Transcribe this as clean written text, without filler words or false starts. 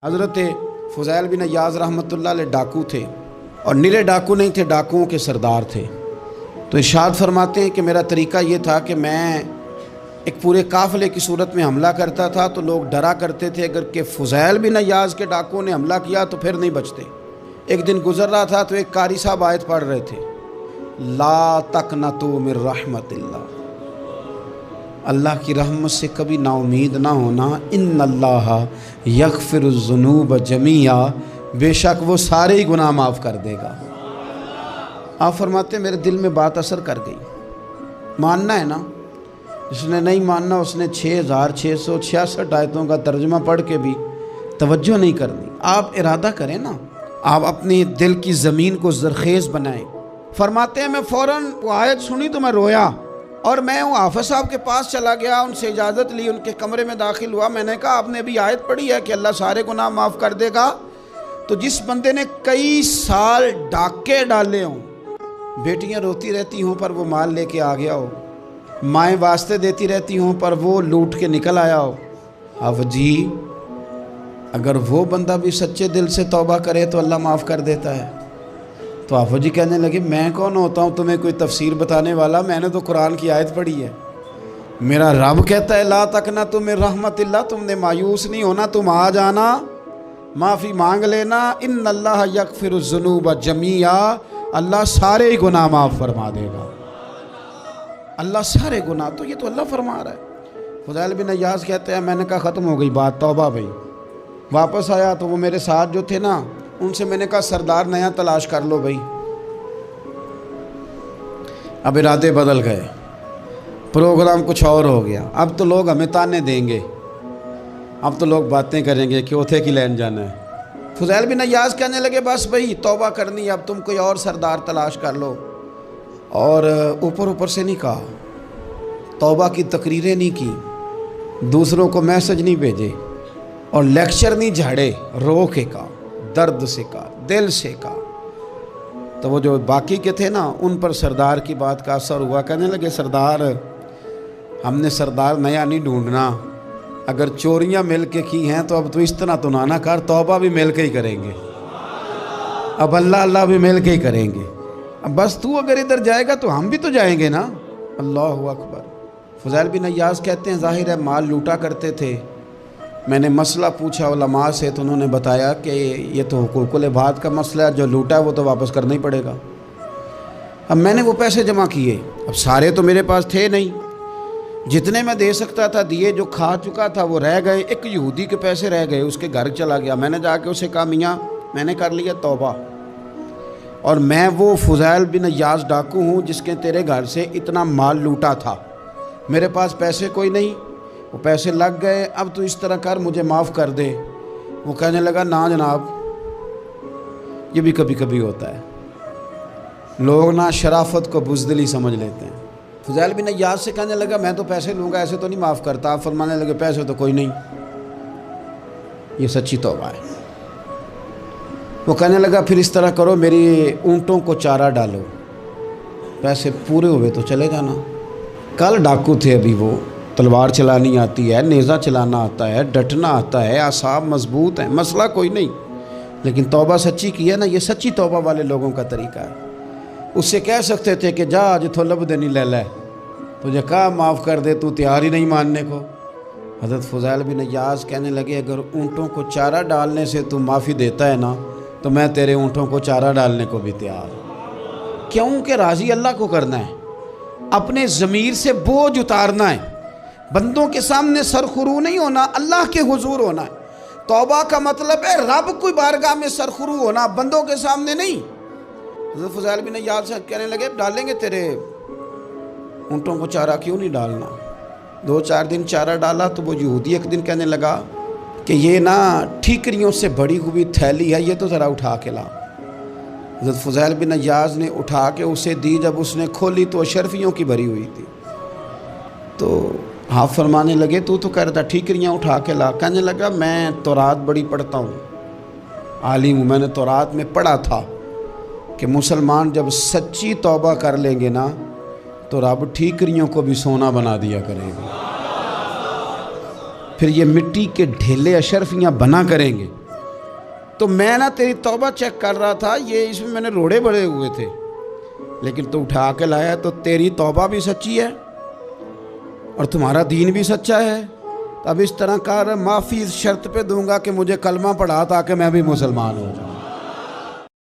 حضرت فضیل بن عیاض رحمۃ اللہ علیہ ڈاکو تھے، اور نرے ڈاکو نہیں تھے، ڈاکوؤں کے سردار تھے۔ تو ارشاد فرماتے ہیں کہ میرا طریقہ یہ تھا کہ میں ایک پورے قافلے کی صورت میں حملہ کرتا تھا تو لوگ ڈرا کرتے تھے اگر کہ فضیل بن عیاض کے ڈاکوؤں نے حملہ کیا تو پھر نہیں بچتے۔ ایک دن گزر رہا تھا تو ایک قاری صاحب آیت پڑھ رہے تھے، لا تقنطوا من رحمت اللہ، اللہ کی رحمت سے کبھی نا امید نہ ہونا، ان اللہ یغفر الذنوب جمیعا، بے شک وہ سارے ہی گناہ معاف کر دے گا۔ آپ فرماتے ہیں میرے دل میں بات اثر کر گئی، ماننا ہے نا۔ جس نے نہیں ماننا اس نے 6666 آیتوں کا ترجمہ پڑھ کے بھی توجہ نہیں کرنی۔ آپ ارادہ کریں نا، آپ اپنی دل کی زمین کو زرخیز بنائیں۔ فرماتے ہیں میں فوراً وہ آیت سنی تو میں رویا، اور میں وہ حافظ صاحب کے پاس چلا گیا، ان سے اجازت لی، ان کے کمرے میں داخل ہوا۔ میں نے کہا آپ نے ابھی آیت پڑھی ہے کہ اللہ سارے گناہ معاف کر دے گا؟ تو جس بندے نے کئی سال ڈاکے ڈالے ہوں، بیٹیاں روتی رہتی ہوں پر وہ مال لے کے آ گیا ہو، مائیں واسطے دیتی رہتی ہوں پر وہ لوٹ کے نکل آیا ہو، اب جی اگر وہ بندہ بھی سچے دل سے توبہ کرے تو اللہ معاف کر دیتا ہے۔ تو آفو جی کہنے لگے میں کون ہوتا ہوں تمہیں کوئی تفسیر بتانے والا، میں نے تو قرآن کی آیت پڑھی ہے، میرا رب کہتا ہے لا تقنطوا من رحمت اللہ، تم نے مایوس نہیں ہونا، تم آ جانا، معافی مانگ لینا، ان اللہ یغفر الذنوب جمیعا، اللہ سارے ہی گناہ معاف فرما دے گا، اللہ سارے گناہ۔ تو یہ تو اللہ فرما رہا ہے۔ فضیل بن عیاض کہتے ہیں میں نے کہا ختم ہو گئی بات، توبہ بھائی۔ واپس آیا تو وہ میرے ساتھ جو تھے نا، ان سے میں نے کہا سردار نیا تلاش کر لو بھائی۔ اب ارادے بدل گئے، پروگرام کچھ اور ہو گیا۔ اب تو لوگ ہمیں تانے دیں گے، اب تو لوگ باتیں کریں گے کہ اوتھے کی لین جانا ہے۔ فضیل بن عیاض کہنے لگے بس بھائی توبہ کرنی، اب تم کوئی اور سردار تلاش کر لو۔ اور اوپر سے نہیں کہا، توبہ کی تقریریں نہیں کی، دوسروں کو میسج نہیں بھیجے، اور لیکچر نہیں جھاڑے، رو کے کہا، درد سے کہا، دل سے کہا۔ تو وہ جو باقی کے تھے نا، ان پر سردار کی بات کا اثر ہوا۔ کہنے لگے سردار ہم نے سردار نیا نہیں ڈھونڈنا، اگر چوریاں مل کے کی ہیں تو اب تو اس طرح تو نہ کر، توبہ بھی مل کے ہی کریں گے، اب اللہ بھی مل کے ہی کریں گے، اب بس تو اگر ادھر جائے گا تو ہم بھی تو جائیں گے نا۔ اللہ اکبر۔ فضیل بن عیاض کہتے ہیں ظاہر ہے مال لوٹا کرتے تھے، میں نے مسئلہ پوچھا علماء سے تو انہوں نے بتایا کہ یہ تو حقوق العباد کا مسئلہ ہے، جو لوٹا ہے وہ تو واپس کرنا ہی پڑے گا۔ اب میں نے وہ پیسے جمع کیے، اب سارے تو میرے پاس تھے نہیں، جتنے میں دے سکتا تھا دیے، جو کھا چکا تھا وہ رہ گئے۔ ایک یہودی کے پیسے رہ گئے، اس کے گھر چلا گیا، میں نے جا کے اسے کہا میاں میں نے کر لیا توبہ، اور میں وہ فضیل بن عیاض ڈاکو ہوں جس کے تیرے گھر سے اتنا مال لوٹا تھا، میرے پاس پیسے کوئی نہیں، وہ پیسے لگ گئے، اب تو اس طرح کر مجھے معاف کر دے۔ وہ کہنے لگا نا جناب، یہ بھی کبھی کبھی ہوتا ہے، لوگ نا شرافت کو بزدلی سمجھ لیتے ہیں۔ فضیل بن عیاض سے کہنے لگا میں تو پیسے لوں گا، ایسے تو نہیں معاف کرتا۔ آپ فرمانے لگے پیسے تو کوئی نہیں، یہ سچی توبہ ہے۔ وہ کہنے لگا پھر اس طرح کرو، میری اونٹوں کو چارہ ڈالو، پیسے پورے ہوئے تو چلے جانا۔ کل ڈاکو تھے، ابھی وہ تلوار چلانی آتی ہے، نیزہ چلانا آتا ہے، ڈٹنا آتا ہے، اعصاب مضبوط ہیں، مسئلہ کوئی نہیں، لیکن توبہ سچی کی ہے نا، یہ سچی توبہ والے لوگوں کا طریقہ ہے۔ اس سے کہہ سکتے تھے کہ جا جتھوں لب دینی لے لے، تجھے کہا معاف کر دے، تو تیار ہی نہیں ماننے کو۔ حضرت فضیل بن عیاض کہنے لگے اگر اونٹوں کو چارہ ڈالنے سے تو معافی دیتا ہے نا، تو میں تیرے اونٹوں کو چارہ ڈالنے کو بھی تیار ہوں۔ کیوں کہ راضی اللہ کو کرنا ہے، اپنے ضمیر سے بوجھ اتارنا ہے، بندوں کے سامنے سرخرو نہیں ہونا، اللہ کے حضور ہونا ہے۔ توبہ کا مطلب ہے رب کوئی بارگاہ میں سرخرو ہونا، بندوں کے سامنے نہیں۔ حضرت فضیل بن عیاض سے کہنے لگے ڈالیں گے تیرے اونٹوں کو چارہ، کیوں نہیں ڈالنا۔ 2-4 دن چارہ ڈالا تو وہ یہودی ایک دن کہنے لگا کہ یہ نا ٹھیکریوں سے بڑی ہوئی تھیلی ہے، یہ تو ذرا اٹھا کے لا۔ حضرت فضیل بن عیاض نے اٹھا کے اسے دی، جب اس نے کھولی تو اشرفیوں کی بھری ہوئی تھی۔ تو آپ فرمانے لگے تو کہہ رہا تھا ٹھیکریاں اٹھا کے لا۔ کہنے لگا میں تورات بڑی پڑھتا ہوں، عالم ہوں، میں نے تورات میں پڑھا تھا کہ مسلمان جب سچی توبہ کر لیں گے نا تو رب ٹھیکریوں کو بھی سونا بنا دیا کرے گا، پھر یہ مٹی کے ڈھیلے اشرفیاں بنا کریں گے، تو میں نا تیری توبہ چیک کر رہا تھا، یہ اس میں میں نے روڑے بڑے ہوئے تھے، لیکن تو اٹھا کے لایا، تو تیری توبہ بھی سچی ہے اور تمہارا دین بھی سچا ہے۔ اب اس طرح کر، معافی اس شرط پہ دوں گا کہ مجھے کلمہ پڑھا تاکہ میں بھی مسلمان ہو جاؤں۔